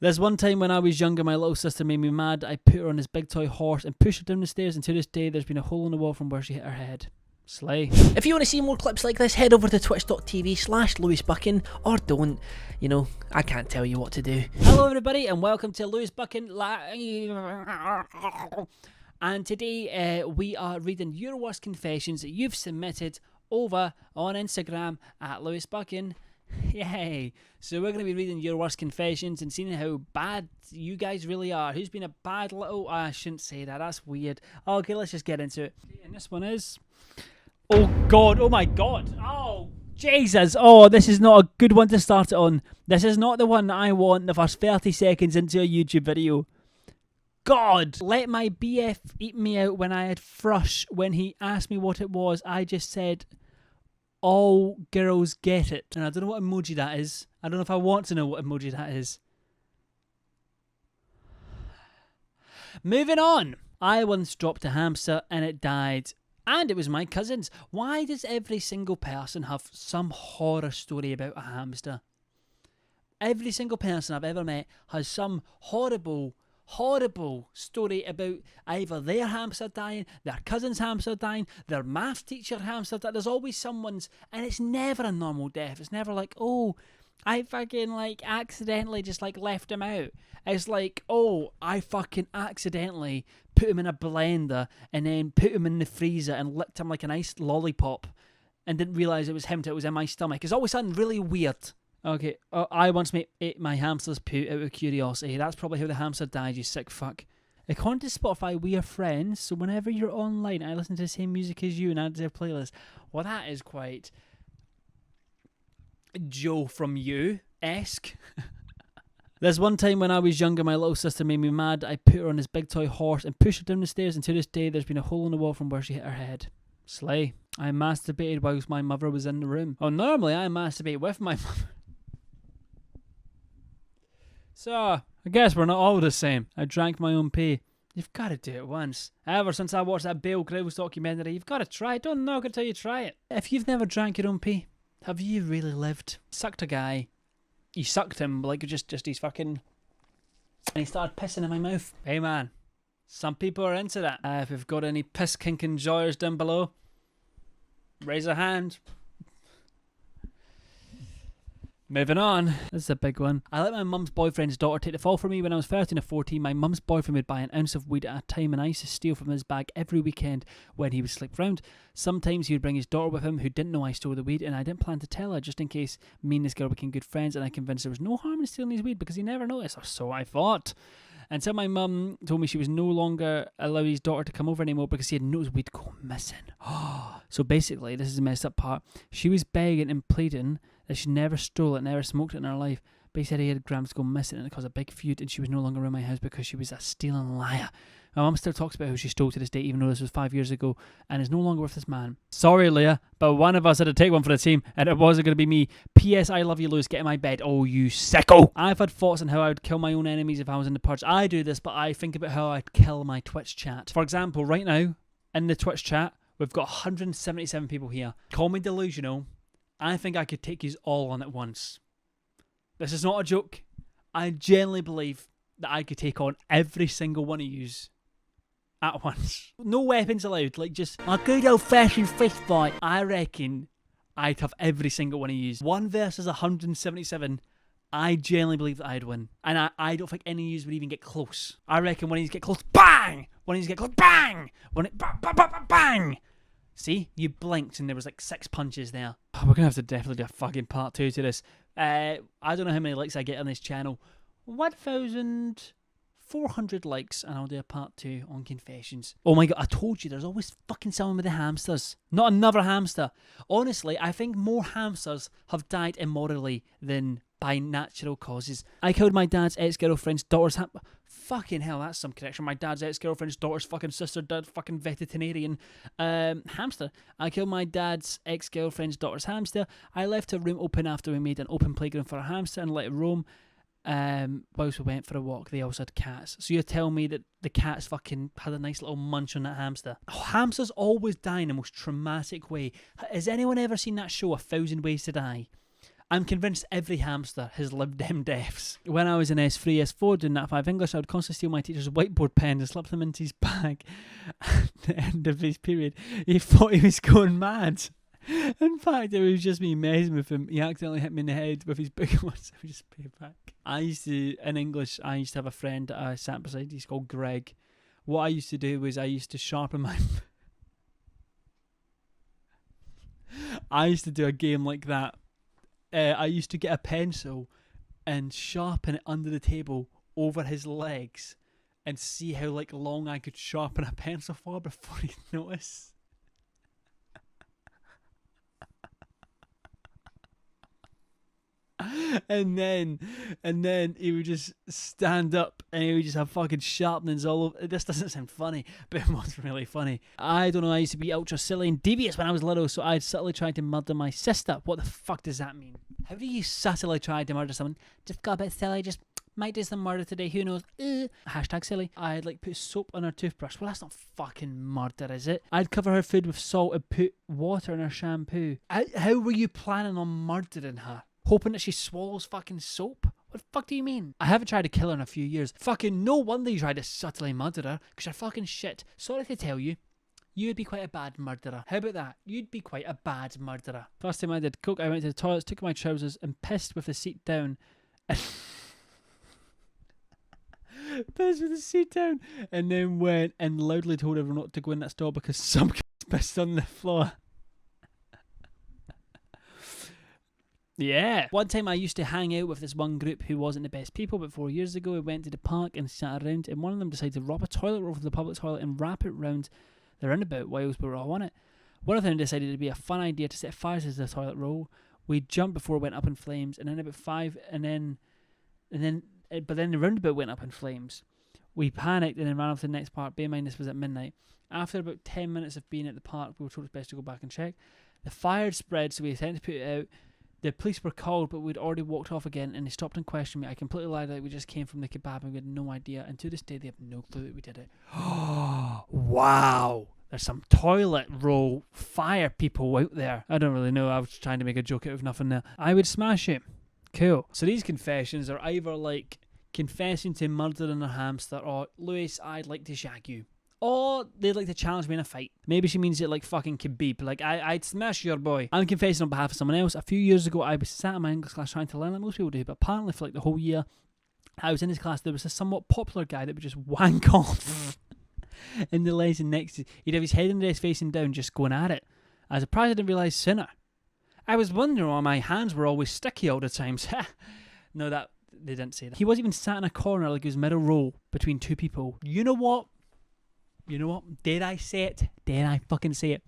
There's one time when I was younger, my little sister made me mad. I put her on this big toy horse and pushed her down the stairs, and to this day there's been a hole in the wall from where she hit her head. Slay. If you want to see more clips like this, head over to twitch.tv/LewisBuchan, or don't. You know, I can't tell you what to do. Hello everybody and welcome to Lewis Buchan Live. And today we are reading your worst confessions that you've submitted over on Instagram at Lewis Buchan. Yay. So we're going to be reading your worst confessions and seeing how bad you guys really are. Who's been a bad little... I shouldn't say that. That's weird. Okay, let's just get into it. And this one is... Oh God. Oh my God. Oh, Jesus. Oh, this is not a good one to start it on. This is not the one that I want the first 30 seconds into a YouTube video. God. Let my BF eat me out when I had thrush. When he asked me what it was, I just said... all girls get it. And I don't know what emoji that is. I don't know if I want to know what emoji that is. Moving on. I once dropped a hamster and it died. And it was my cousin's. Why does every single person have some horror story about a hamster? Every single person I've ever met has some horrible story about either their hamster dying, their cousin's hamster dying, their maths teacher hamster dying. There's always someone's, and it's never a normal death. It's never like, oh, I fucking accidentally just left him out. It's like, oh, I fucking accidentally put him in a blender and then put him in the freezer and licked him like a nice lollipop and didn't realise it was him till it was in my stomach. It's always something really weird. Okay, I once ate my hamster's poo out of curiosity. That's probably how the hamster died, you sick fuck. According to Spotify, we are friends, so whenever you're online, I listen to the same music as you and add to their playlist. Well, that is quite Joe from you-esque. There's one time when I was younger, my little sister made me mad. I put her on this big toy horse and pushed her down the stairs, and to this day there's been a hole in the wall from where she hit her head. Slay. I masturbated whilst my mother was in the room. Oh, normally I masturbate with my mother. So, I guess we're not all the same. I drank my own pee. You've got to do it once. Ever since I watched that Bear Grylls documentary, you've got to try it. Don't knock it till you try it. If you've never drank your own pee, have you really lived? Sucked a guy. You sucked him like just he's fucking... And he started pissing in my mouth. Hey man, some people are into that. If you've got any piss kink enjoyers down below, raise a hand. Moving on. This is a big one. I let my mum's boyfriend's daughter take the fall for me when I was 13 or 14. My mum's boyfriend would buy an ounce of weed at a time and I used to steal from his bag every weekend when he would slip round. Sometimes he would bring his daughter with him who didn't know I stole the weed, and I didn't plan to tell her just in case me and this girl became good friends, and I convinced there was no harm in stealing his weed because he never noticed, or so I thought. Until my mum told me she was no longer allowing his daughter to come over anymore because he had noticed we'd go missing. So basically, this is the messed up part. She was begging and pleading that she never stole it, never smoked it in her life. But he said he had grams go missing and it caused a big feud, and she was no longer around my house because she was a stealing liar. My mum still talks about how she stole to this day, even though this was 5 years ago, and is no longer with this man. Sorry, Leah, but one of us had to take one for the team, and it wasn't going to be me. P.S. I love you, Lewis. Get in my bed. Oh, you sicko. I've had thoughts on how I would kill my own enemies if I was in the purge. I do this, but I think about how I'd kill my Twitch chat. For example, right now, in the Twitch chat, we've got 177 people here. Call me delusional. I think I could take you all on at once. This is not a joke. I genuinely believe that I could take on every single one of yous at once. No weapons allowed, just a good old-fashioned fist fight. I reckon I'd have every single one of yous. 1 versus 177. I genuinely believe that I'd win. And I don't think any of yous would even get close. I reckon when you get close, bang! When you get close, bang! When it bang! See? You blinked and there was 6 punches there. We're going to have to definitely do a fucking part 2 to this. I don't know how many likes I get on this channel. 1,400 likes and I'll do a part 2 on confessions. Oh my god, I told you there's always fucking someone with the hamsters. Not another hamster. Honestly, I think more hamsters have died immorally than by natural causes. I killed my dad's ex-girlfriend's daughter's fucking hell, that's some connection. My dad's ex-girlfriend's daughter's fucking sister, dad, fucking veterinarian. Hamster. I killed my dad's ex-girlfriend's daughter's hamster. I left her room open after we made an open playground for a hamster and let it roam. Whilst we went for a walk, they also had cats. So you're telling me that the cats fucking had a nice little munch on that hamster? Oh, hamsters always die in the most traumatic way. Has anyone ever seen that show, 1,000 Ways to Die? I'm convinced every hamster has lived them deaths. When I was in S3, S4 doing Nat 5 English, I would constantly steal my teacher's whiteboard pen and slip them into his bag. At the end of his period, he thought he was going mad. In fact, it was just me messing with him. He accidentally hit me in the head with his book once. I just pay it back. In English, I used to have a friend that I sat beside. He's called Greg. What I used to do was I used to sharpen my... I used to do a game like that. I used to get a pencil and sharpen it under the table over his legs and see how long I could sharpen a pencil for before he'd notice. And then he would just stand up and he would just have fucking sharpenings all over. This doesn't sound funny, but it was really funny. I don't know, I used to be ultra silly and devious when I was little, so I'd subtly tried to murder my sister. What the fuck does that mean? How do you subtly try to murder someone? Just got a bit silly, just might do some murder today, who knows? Hashtag silly. I'd put soap on her toothbrush. Well, that's not fucking murder, is it? I'd cover her food with salt and put water in her shampoo. How were you planning on murdering her? Hoping that she swallows fucking soap? What the fuck do you mean? I haven't tried to kill her in a few years. Fucking no wonder you tried to subtly murder her, because you're fucking shit. Sorry to tell you, you'd be quite a bad murderer. How about that? You'd be quite a bad murderer. First time I did coke, I went to the toilets, took my trousers, and pissed with the seat down. Pissed with the seat down, and then went and loudly told everyone not to go in that stall because some pissed on the floor. Yeah. One time I used to hang out with this one group who wasn't the best people, but 4 years ago we went to the park and sat around, and one of them decided to rob a toilet roll from the public toilet and wrap it round the roundabout whilst we were all on it. One of them decided it'd be a fun idea to set fires to the toilet roll. We jumped before it went up in flames, and then about but then the roundabout went up in flames. We panicked and then ran off to the next park. Bear in mind this was at midnight. After about 10 minutes of being at the park, we were told it's best to go back and check. The fire had spread, so we attempted to put it out. The police were called, but we'd already walked off again, and they stopped and questioned me. I completely lied that we just came from the kebab and we had no idea, and to this day they have no clue that we did it. Wow! There's some toilet roll fire people out there. I don't really know, I was trying to make a joke out of nothing there. I would smash it. Cool. So these confessions are either confessing to murdering a hamster, or Lewis, I'd like to shag you. Or they'd like to challenge me in a fight. Maybe she means it like fucking Khabib. I'd smash your boy. I'm confessing on behalf of someone else. A few years ago, I was sat in my English class trying to learn like most people do, but apparently for the whole year I was in his class, there was a somewhat popular guy that would just wank off in the lesson next to. He'd have his head in the desk facing down, just going at it. I was surprised I didn't realise sooner. I was wondering why my hands were always sticky all the time. No, they didn't say that. He wasn't even sat in a corner like he was middle row between two people. You know what? Dare I say it? Dare I fucking say it?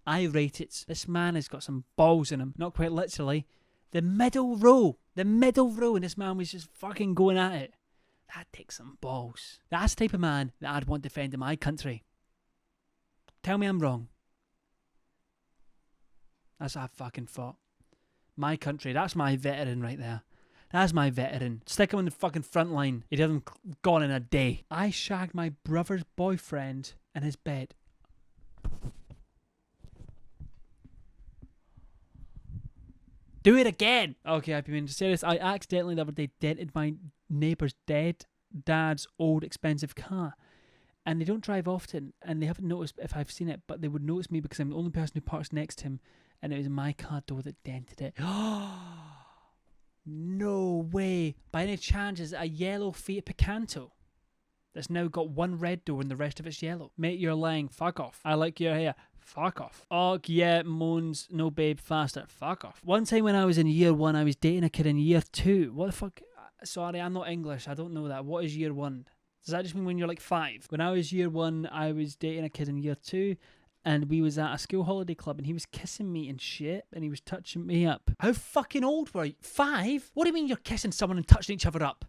I rate it. This man has got some balls in him. Not quite literally. The middle row, and this man was just fucking going at it. That takes some balls. That's the type of man that I'd want defending my country. Tell me I'm wrong. That's what I fucking thought. My country, that's my veteran right there. That's my veteran. Stick him on the fucking front line. He hasn't gone in a day. I shagged my brother's boyfriend in his bed. Do it again! Okay, I've been serious. I accidentally the other day dented my neighbour's dad's old expensive car. And they don't drive often, and they haven't noticed if I've seen it, but they would notice me because I'm the only person who parks next to him, and it was my car door that dented it. No way. By any chance, is it a yellow Fiat Picanto that's now got one red door and the rest of it's yellow? Mate, you're lying. Fuck off. I like your hair. Fuck off. Oh, yeah, moans. No, babe, faster. Fuck off. One time when I was in year 1, I was dating a kid in year 2. What the fuck? Sorry, I'm not English. I don't know that. What is year 1? Does that just mean when you're 5? When I was year 1, I was dating a kid in year 2. And we was at a school holiday club, and he was kissing me and shit, and he was touching me up. How fucking old were you? 5? What do you mean you're kissing someone and touching each other up?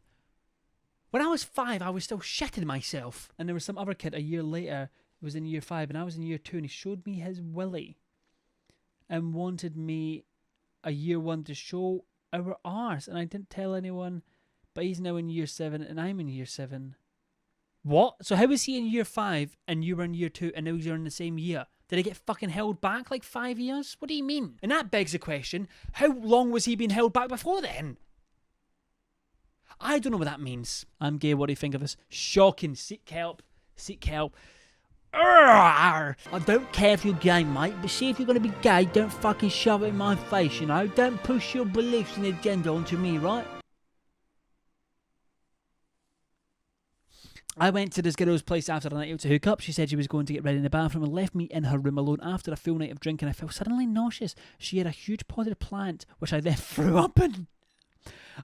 When I was 5, I was still shitting myself. And there was some other kid a year later who was in year 5, and I was in year 2, and he showed me his willy and wanted me a year 1 to show our arse. And I didn't tell anyone, but he's now in year 7, and I'm in year 7. What? So how was he in year 5 and you were in year 2 and now you're in the same year? Did he get fucking held back like 5 years? What do you mean? And that begs the question, how long was he being held back before then? I don't know what that means. I'm gay, what do you think of this? Shocking. Seek help. Seek help. Arrgh! I don't care if you're gay, mate, but see if you're going to be gay, don't fucking shove it in my face, you know? Don't push your beliefs and agenda onto me, right? I went to this girl's place after a night out to hook up. She said she was going to get ready in the bathroom and left me in her room alone. After a full night of drinking, I felt suddenly nauseous. She had a huge potted plant, which I then threw up in.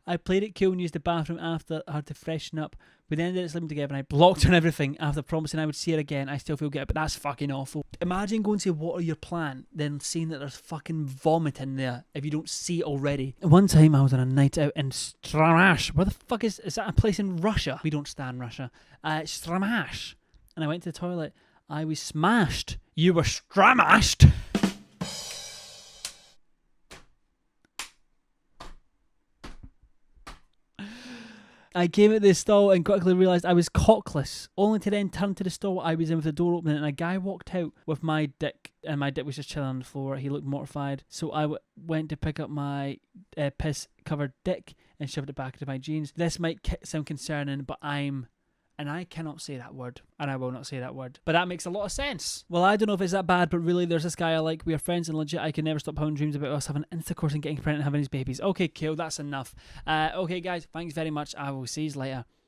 I played it cool and used the bathroom after her to freshen up. We then ended up sleeping together and I blocked her and everything. After promising I would see her again, I still feel good, but that's fucking awful. Imagine going to water your plant, then seeing that there's fucking vomit in there if you don't see it already. One time I was on a night out in Stramash. Where the fuck is that a place in Russia? We don't stand Russia. Stramash. And I went to the toilet. I was smashed. You were stramashed. I came at the stall and quickly realised I was cockless, only to then turn to the stall I was in with the door open and a guy walked out with my dick, and my dick was just chilling on the floor. He looked mortified, so I went to pick up my piss-covered dick and shoved it back into my jeans. This might sound concerning, but and I cannot say that word, and I will not say that word. But that makes a lot of sense. Well, I don't know if it's that bad, but really, there's this guy I like. We are friends and legit. I can never stop having dreams about us having intercourse and getting pregnant and having his babies. Okay, cool. That's enough. Okay, guys, thanks very much. I will see you later.